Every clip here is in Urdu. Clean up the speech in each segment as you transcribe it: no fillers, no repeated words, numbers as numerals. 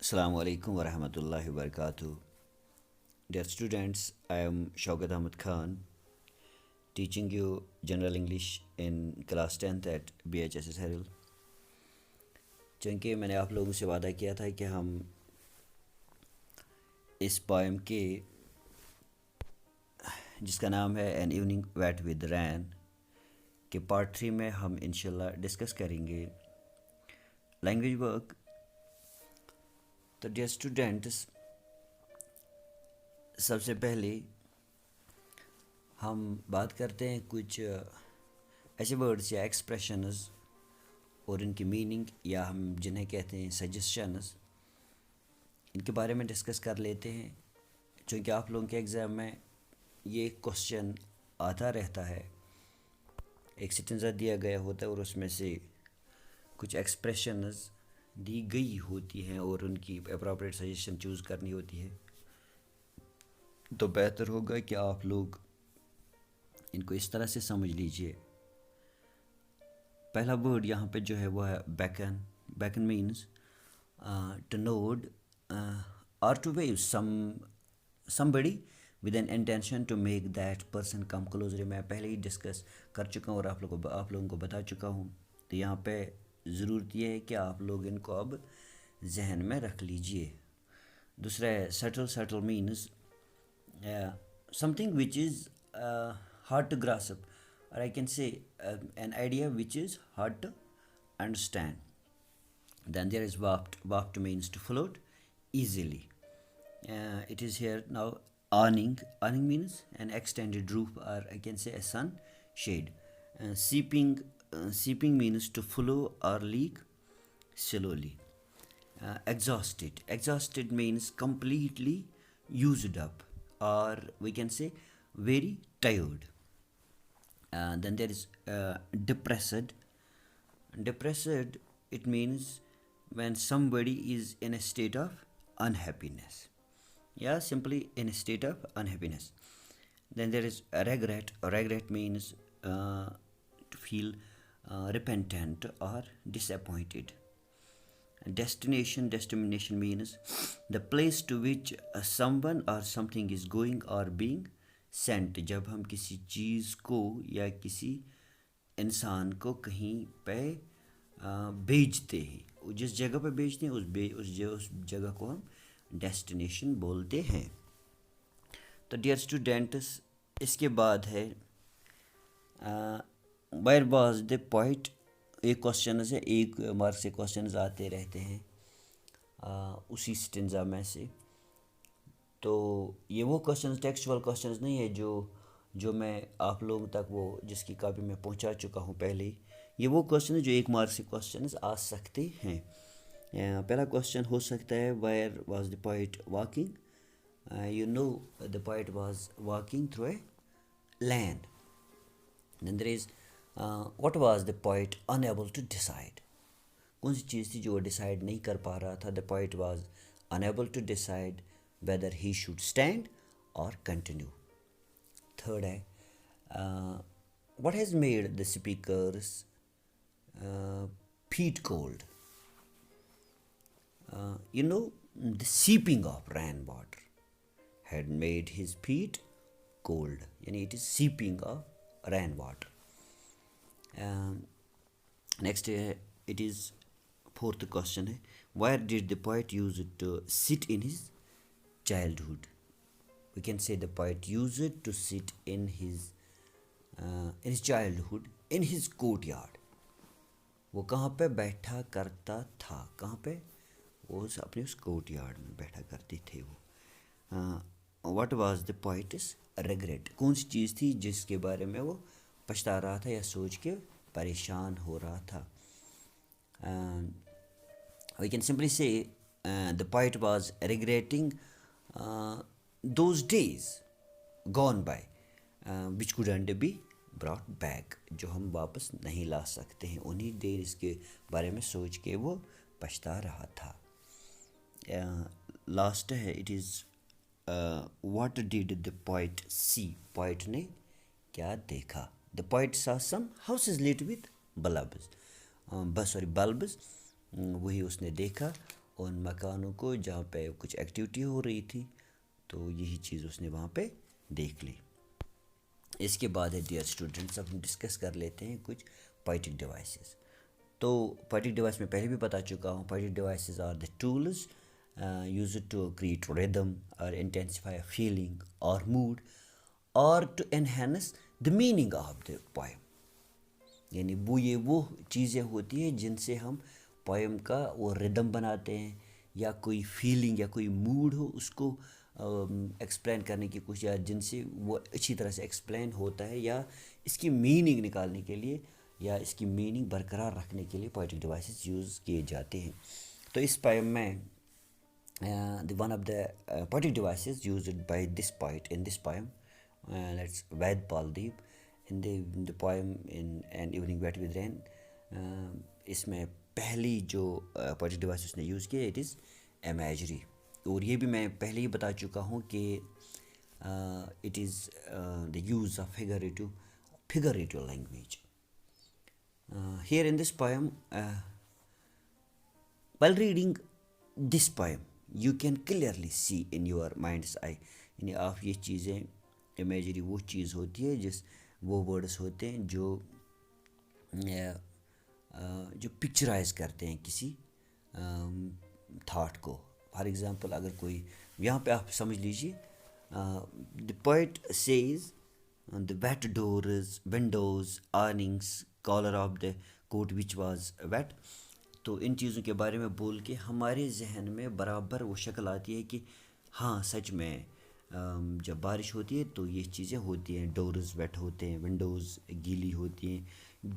Assalamu alaikum wa rahmatullahi wa barakatuh. Dear students, I am Shaukat Ahmed Khan, teaching you General English in class 10th at BHSS Haril. چونکہ میں نے آپ لوگوں سے وعدہ کیا تھا کہ ہم اس پوئم کے جس کا نام ہے این ایوننگ ویٹ ود رین کے پارٹ 3 میں ہم انشاءاللہ ڈسکس کریں گے لینگویج ورک. تو ڈیئر اسٹوڈنٹس، سب سے پہلے ہم بات کرتے ہیں کچھ ایسے ورڈس یا ایکسپریشنز اور ان کی میننگ، یا ہم جنہیں کہتے ہیں سجیشنز، ان کے بارے میں ڈسکس کر لیتے ہیں. چونکہ آپ لوگوں کے ایگزام میں یہ کوشچن آتا رہتا ہے، ایک سٹنزا دیا گیا ہوتا ہے اور اس میں سے کچھ ایکسپریشنز دی گئی ہوتی ہیں اور ان کی اپروپریٹ سجیشن چوز کرنی ہوتی ہے. تو بہتر ہوگا کہ آپ لوگ ان کو اس طرح سے سمجھ لیجئے. پہلا ورڈ یہاں پہ جو ہے وہ ہے beckon. Beckon means to nod اور to wave somebody with an intention to make that person come closer. میں پہلے ہی ڈسکس کر چکا ہوں اور آپ لوگوں کو بتا چکا ہوں. تو یہاں پہ ضرورت یہ ہے کہ آپ لوگ ان کو اب ذہن میں رکھ لیجئے. دوسرا ہے subtle. Subtle means something which is hard to grasp, or I can say an idea which is hard to understand. Then there is waft. Waft means to float easily. It is here now awning. Awning means an extended roof, or I can say a sun shade. Seeping. Seeping means to flow or leak slowly. Exhausted. Exhausted means completely used up, or we can say very tired. Then there is depressed. Depressed, it means when somebody is in a state of unhappiness. Yeah, simply in a state of unhappiness. Then there is regret. Regret means to feel repentant or disappointed. Destination. Destination means the place to which someone or something is going or being sent. جب ہم کسی چیز کو یا کسی انسان کو کہیں پہ بھیجتے ہیں، جس جگہ پہ بھیجتے ہیں اس جگہ کو ہم ڈیسٹینیشن بولتے ہیں. تو ڈیئر اسٹوڈنٹس، اس کے بعد ہے ویئر واز دا پوئٹ. ایک کوشچنز ہے، ایک مارک سے کوشچنز آتے رہتے ہیں اسی سٹنزا میں سے. تو یہ وہ کوشچنز ٹیکسچوئل کوشچنز نہیں ہے جو میں آپ لوگوں تک وہ جس کی کاپی میں پہنچا چکا ہوں پہلے ہی. یہ وہ کوشچن جو ایک مارک سے کوشچنز آ سکتے ہیں. پہلا کوشچن ہو سکتا ہے where was the poet walking. You know the poet was walking through a land. Then there is what was the poet unable to decide. کون سی چیز تھی جو وہ ڈیسائڈ نہیں کر پا رہا تھا. The poet was unable to decide whether he should stand or continue. Third ہے what has made the speaker's feet cold. You know, the seeping of rain water had made his feet cold. Yani it is seeping of rain water. Next it is fourth question ہے where did the poet use it to sit in his childhood. We can say the poet used it to sit in his childhood in his courtyard. وہ کہاں پہ بیٹھا کرتا تھا؟ کہاں پہ؟ وہ اپنے اس کوٹ یارڈ میں بیٹھا کرتے تھے وہ. What was the poet's regret. کون سی چیز تھی جس کے بارے میں وہ پچھتا رہا تھا یا سوچ کے پریشان ہو رہا تھا. We can simply say the poet was regretting those days gone by which couldn't be brought back. جو ہم واپس نہیں لا سکتے ہیں، انہی ڈیز کے بارے میں سوچ کے وہ پچھتا رہا تھا. لاسٹ ہے it is what did the poet see. Poet نے کیا دیکھا. The poet saw some houses lit with bulbs. Bulbs وہی اس نے دیکھا ان مکانوں کو جہاں پہ کچھ ایکٹیویٹی ہو رہی تھی، تو یہی چیز اس نے وہاں پہ دیکھ لی. اس کے بعد ہے ڈیئر اسٹوڈنٹس، اب ہم ڈسکس کر لیتے ہیں کچھ پوئٹک ڈیوائسیز. تو پوئٹک ڈیوائس میں پہلے بھی بتا چکا ہوں. Poetic devices are the tools used to create rhythm or intensify a feeling or mood or to enhance the meaning of the poem. یعنی وہ چیزیں ہوتی ہیں جن سے ہم پوئم کا وہ ردم بناتے ہیں، یا کوئی فیلنگ یا کوئی موڈ ہو اس کو ایکسپلین کرنے کی کوشش، یا جن سے وہ اچھی طرح سے ایکسپلین ہوتا ہے، یا اس کی میننگ نکالنے کے لیے یا اس کی میننگ برقرار رکھنے کے لیے پوئٹک ڈیوائسز یوز کیے جاتے ہیں. تو اس پوئم میں one of the poetic devices used by this poet in this poem, that's Vaid Paldeep, in the poem in An Evening Wet with Rain. اس میں پہلی جو poetic device اس نے یوز کی it is imagery. اور یہ بھی میں پہلے ہی بتا چکا ہوں کہ it is the use of figurative language. Here in this poem, while reading this poem you can clearly see in your mind's eye. یعنی آپ یہ چیزیں امیجری وہ چیز ہوتی ہے وہ ورڈس ہوتے ہیں جو پکچرائز کرتے ہیں کسی تھاٹ کو. فار ایگزامپل اگر کوئی یہاں پہ آپ سمجھ لیجیے the poet says the wet doors, windows, awnings, collar of the coat which was wet. تو ان چیزوں کے بارے میں بول کے ہمارے ذہن میں برابر وہ شکل آتی ہے کہ ہاں سچ میں جب بارش ہوتی ہے تو یہ چیزیں ہوتی ہیں. ڈورز ویٹ ہوتے ہیں، ونڈوز گیلی ہوتی ہیں،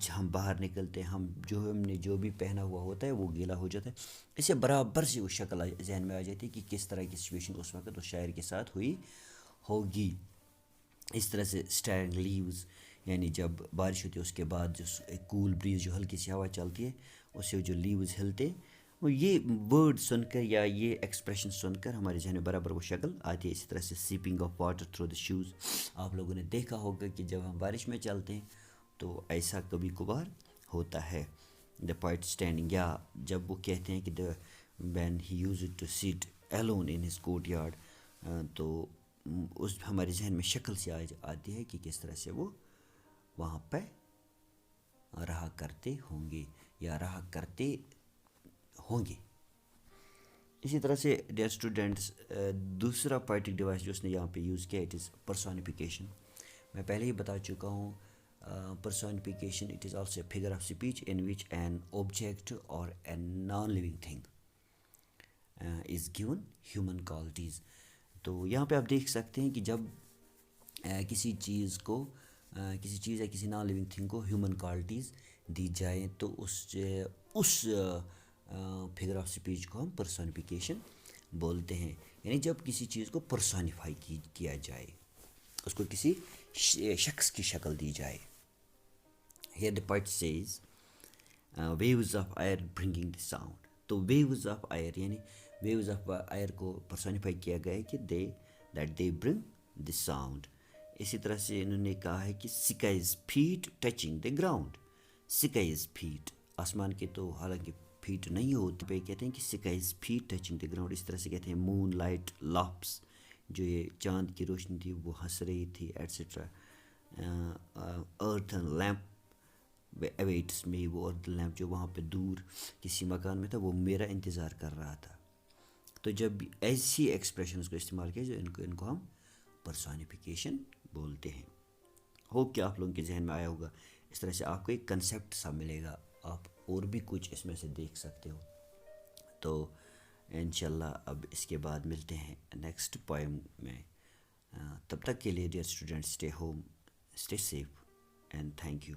ہم باہر نکلتے ہیں، ہم نے جو بھی پہنا ہوا ہوتا ہے وہ گیلا ہو جاتا ہے. اسے برابر سے وہ شکل ذہن میں آ جاتی ہے کہ کس طرح کی سچویشن اس وقت اس شاعر کے ساتھ ہوئی ہوگی. اس طرح سے اسٹینڈ لیوز، یعنی جب بارش ہوتی ہے اس کے بعد جو کول بریز جو ہلکی سی ہوا چلتی ہے اس سے جو لیوز ہلتے ہیں، وہ یہ ورڈ سن کر یا یہ ایکسپریشن سن کر ہمارے ذہن میں برابر وہ شکل آتی ہے. اسی طرح سے seeping of water through the shoes. آپ لوگوں نے دیکھا ہوگا کہ جب ہم بارش میں چلتے ہیں تو ایسا کبھی کبھار ہوتا ہے. دا پوائٹ اسٹینڈنگ، یا جب وہ کہتے ہیں کہ when he use to sit alone in his courtyard، تو اس ہمارے ذہن میں شکل سے آتی ہے کہ کس طرح سے وہ وہاں پہ رہا کرتے ہوں گے یا رہا کرتے ہوں گے. اسی طرح سے ڈیئر اسٹوڈنٹس دوسرا پوئٹک ڈیوائس جو اس نے یہاں پہ یوز کیا اٹ از پرسونیفیکیشن. میں پہلے ہی بتا چکا ہوں personification it is also a figure of speech in which an object or a non living thing is given human qualities. تو یہاں پہ آپ دیکھ سکتے ہیں کہ جب کسی چیز یا کسی نان لیونگ تھنگ کو ہیومن کوالٹیز دی جائیں تو اس فگر آف اسپیچ کو ہم پرسونیفیکیشن بولتے ہیں. یعنی جب کسی چیز کو پرسونیفائی کیا جائے، اس کو کسی شخص کی شکل دی جائے. Here the poet says waves of air bringing the sound. تو waves of air یعنی waves of air کو پرسونیفائی کیا گیا ہے کہ that they bring the sound. اسی طرح سے انہوں نے کہا ہے کہ skies feet touching the ground. skies feet آسمان کے تو حالانکہ فیٹ نہیں ہوتے پہ کہتے ہیں کہ skies feet touching the ground. اس طرح سے کہتے ہیں مون لائٹ لاپس، جو یہ چاند کی روشنی تھی وہ ہنس رہی تھی ایٹسٹرا. ارتھ اینڈ لیمپ اویٹس میں، وہ ارتھ لیمپ جو وہاں پہ دور کسی مکان میں تھا وہ میرا انتظار کر رہا تھا. تو جب ایسی ایکسپریشنز کو استعمال کیا جو ان کو ہم پرسونیفیکیشن بولتے ہیں. ہوپ کہ آپ لوگوں کے ذہن میں آیا ہوگا. اس طرح سے آپ کو ایک کنسیپٹ سا ملے گا، آپ اور بھی کچھ اس میں سے دیکھ سکتے ہو. تو انشاءاللہ اب اس کے بعد ملتے ہیں نیکسٹ پوئم میں. تب تک کے لیے dear students stay home, stay safe and thank you.